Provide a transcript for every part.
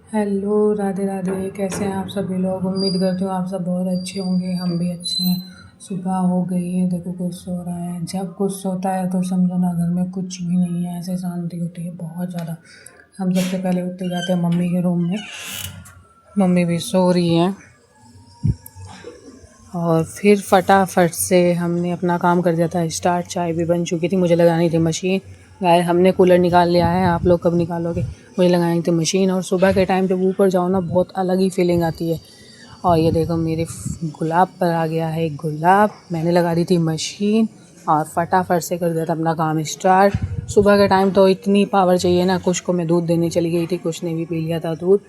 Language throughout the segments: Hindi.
हेलो, राधे राधे। कैसे हैं आप सभी लोग? उम्मीद करती हूँ आप सब बहुत अच्छे होंगे। हम भी अच्छे हैं। सुबह हो गई है, देखो कुछ सो रहा है। जब कुछ सोता है तो समझो ना घर में कुछ भी नहीं है, ऐसे शांति होती है बहुत ज़्यादा। हम सबसे पहले उठते जाते हैं मम्मी के रूम में। मम्मी भी सो रही हैं और फिर फटाफट से हमने अपना काम कर दिया था स्टार्ट। चाय भी बन चुकी थी, मुझे लगानी थी मशीन। गाय हमने कूलर निकाल लिया है, आप लोग कब निकालोगे? मुझे लगानी थी मशीन। और सुबह के टाइम जब ऊपर जाओ ना, बहुत अलग ही फीलिंग आती है। और ये देखो मेरे गुलाब पर आ गया है एक गुलाब। मैंने लगा दी थी मशीन और फटाफट से कर दिया था अपना काम स्टार्ट। सुबह के टाइम तो इतनी पावर चाहिए ना। कुछ को मैं दूध देने चली गई थी, कुछ ने भी पी लिया था दूध।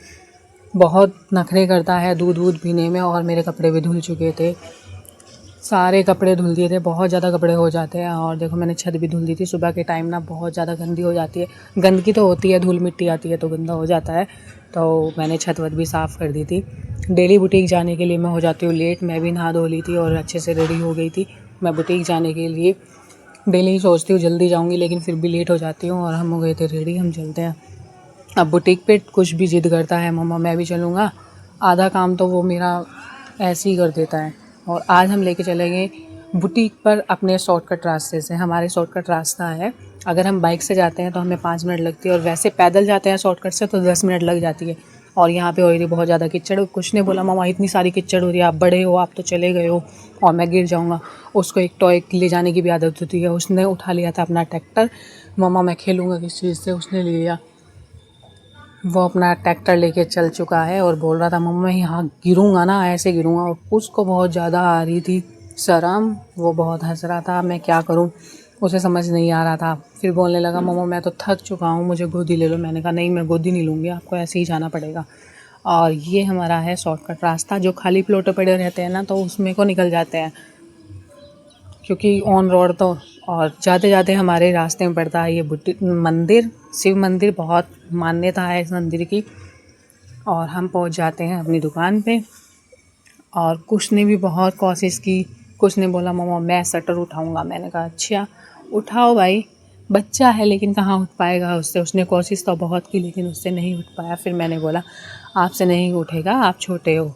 बहुत नखरे करता है दूध वूध पीने में। और मेरे कपड़े भी धुल चुके थे, सारे कपड़े धुल दिए थे। बहुत ज़्यादा कपड़े हो जाते हैं। और देखो मैंने छत भी धुल दी थी। सुबह के टाइम ना बहुत ज़्यादा गंदी हो जाती है। गंदगी तो होती है, धूल मिट्टी आती है तो गंदा हो जाता है। तो मैंने छत वत भी साफ़ कर दी थी। डेली बुटीक जाने के लिए मैं हो जाती हूँ लेट। मैं भी नहा धो ली थी और अच्छे से रेडी हो गई थी। मैं बुटीक जाने के लिए डेली ही सोचती हूँ जल्दी जाऊँगी, लेकिन फिर भी लेट हो जाती हूँ। और हम हो गए थे रेडी, हम चलते हैं अब बुटीक पे। कुछ भी ज़िद करता है, मम्मा मैं भी चलूँगा। आधा काम तो वो मेरा ऐसे ही कर देता है। और आज हम लेके चलेंगे बुटीक पर अपने शॉर्टकट रास्ते से। हमारे शॉर्टकट रास्ता है, अगर हम बाइक से जाते हैं तो हमें 5 मिनट लगती है, और वैसे पैदल जाते हैं शॉर्टकट से तो 10 मिनट लग जाती है। और यहाँ पे हो रही थी बहुत ज़्यादा कीचड़। कुछ ने बोला मम्मा इतनी सारी कीचड़ हो रही है, आप बड़े हो, आप तो चले गए हो और मैं गिर जाऊँगा। उसको एक टॉय ले जाने की भी आदत होती है। उसने उठा लिया था अपना ट्रैक्टर। मम्मा मैं खेलूँगा किस चीज़ से, उसने ले लिया। वो अपना ट्रैक्टर लेके चल चुका है और बोल रहा था मम्मा मैं यहाँ गिरूँगा ना, ऐसे गिरूँगा। और उसको बहुत ज़्यादा आ रही थी शर्म, वो बहुत हंस रहा था। मैं क्या करूँ, उसे समझ नहीं आ रहा था। फिर बोलने लगा मम्मा मैं तो थक चुका हूँ, मुझे गोदी ले लो। मैंने कहा नहीं, मैं गोदी नहीं लूँगी, आपको ऐसे ही जाना पड़ेगा। और ये हमारा है शॉर्टकट रास्ता। जो खाली प्लॉट पड़े रहते हैं ना तो उसमें को निकल जाते हैं, क्योंकि ऑन रोड तो। और जाते जाते हमारे रास्ते में पड़ता है ये मंदिर, शिव मंदिर। बहुत मान्यता है इस मंदिर की। और हम पहुंच जाते हैं अपनी दुकान पे। और कुछ ने भी बहुत कोशिश की। कुछ ने बोला मम्मा मैं शटर उठाऊंगा। मैंने कहा अच्छा उठाओ भाई, बच्चा है लेकिन कहाँ उठ पाएगा उससे। उसने कोशिश तो बहुत की लेकिन उससे नहीं उठ पाया। फिर मैंने बोला आपसे नहीं उठेगा, आप छोटे हो।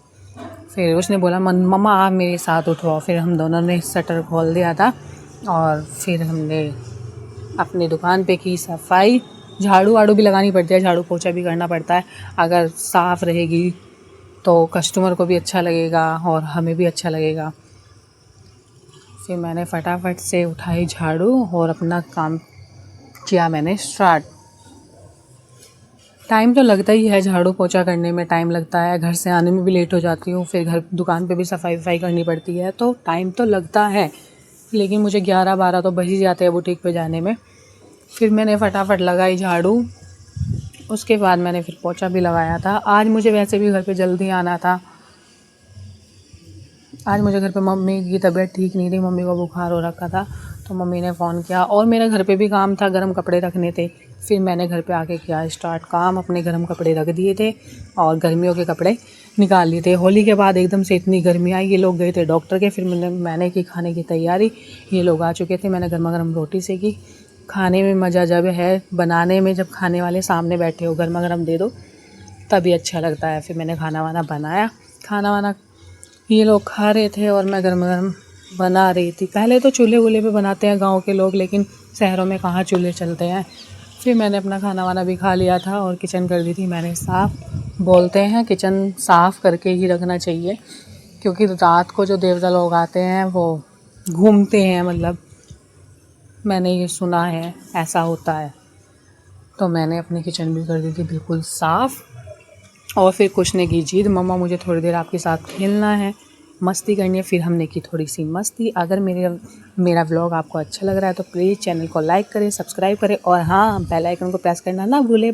फिर उसने बोला मम्मा आप मेरे साथ उठवाओ। फिर हम दोनों ने शटर खोल दिया था और फिर हमने अपनी दुकान पे की सफाई। झाड़ू वाड़ू भी लगानी पड़ती है, झाड़ू पोछा भी करना पड़ता है। अगर साफ़ रहेगी तो कस्टमर को भी अच्छा लगेगा और हमें भी अच्छा लगेगा। फिर मैंने फटाफट से उठाई झाड़ू और अपना काम किया मैंने स्टार्ट। टाइम तो लगता ही है, झाड़ू पोछा करने में टाइम लगता है। घर से आने में भी लेट हो जाती हूँ, फिर घर दुकान पे भी सफाई वफाई करनी पड़ती है, तो टाइम तो लगता है। लेकिन मुझे 11-12 तो बज ही जाते हैं बुटीक पे जाने में। फिर मैंने फटाफट लगाई झाड़ू। उसके बाद मैंने फिर पोछा भी लगाया था। आज मुझे वैसे भी घर पे जल्दी आना था। आज मुझे घर पे मम्मी की तबीयत ठीक नहीं थी, मम्मी को बुखार हो रखा था। तो मम्मी ने फ़ोन किया और मेरा घर पे भी काम था, गर्म कपड़े रखने थे। फिर मैंने घर पे आके किया स्टार्ट काम। अपने गर्म कपड़े रख दिए थे और गर्मियों के कपड़े निकाल लिए थे। होली के बाद एकदम से इतनी गर्मी आई, ये लोग गए थे डॉक्टर के। फिर मैंने की खाने की तैयारी। ये लोग आ चुके थे, मैंने गर्मा गर्म रोटी सेकी। खाने में मज़ा जब है बनाने में, जब खाने वाले सामने बैठे हो, गर्मा गर्म दे दो तभी अच्छा लगता है। फिर मैंने खाना वाना बनाया। खाना वाना ये लोग खा रहे थे और मैं गर्मा गर्म बना रही थी। पहले तो चूल्हे वूल्हे पे बनाते हैं गांव के लोग, लेकिन शहरों में कहाँ चूल्हे चलते हैं। फिर मैंने अपना खाना वाना भी खा लिया था और किचन कर दी थी मैंने साफ़। बोलते हैं किचन साफ़ करके ही रखना चाहिए, क्योंकि रात को जो देवता लोग आते हैं वो घूमते हैं, मतलब मैंने ये सुना है ऐसा होता है। तो मैंने अपनी किचन भी कर दी थी बिल्कुल साफ़। और फिर कुछ ने की जिद मम्मा मुझे थोड़ी देर आपके साथ खेलना है, मस्ती करनी है। फिर हमने की थोड़ी सी मस्ती। अगर मेरा व्लॉग आपको अच्छा लग रहा है तो प्लीज़ चैनल को लाइक करें, सब्सक्राइब करें और हाँ बेल आइकन को प्रेस करना ना भूलें।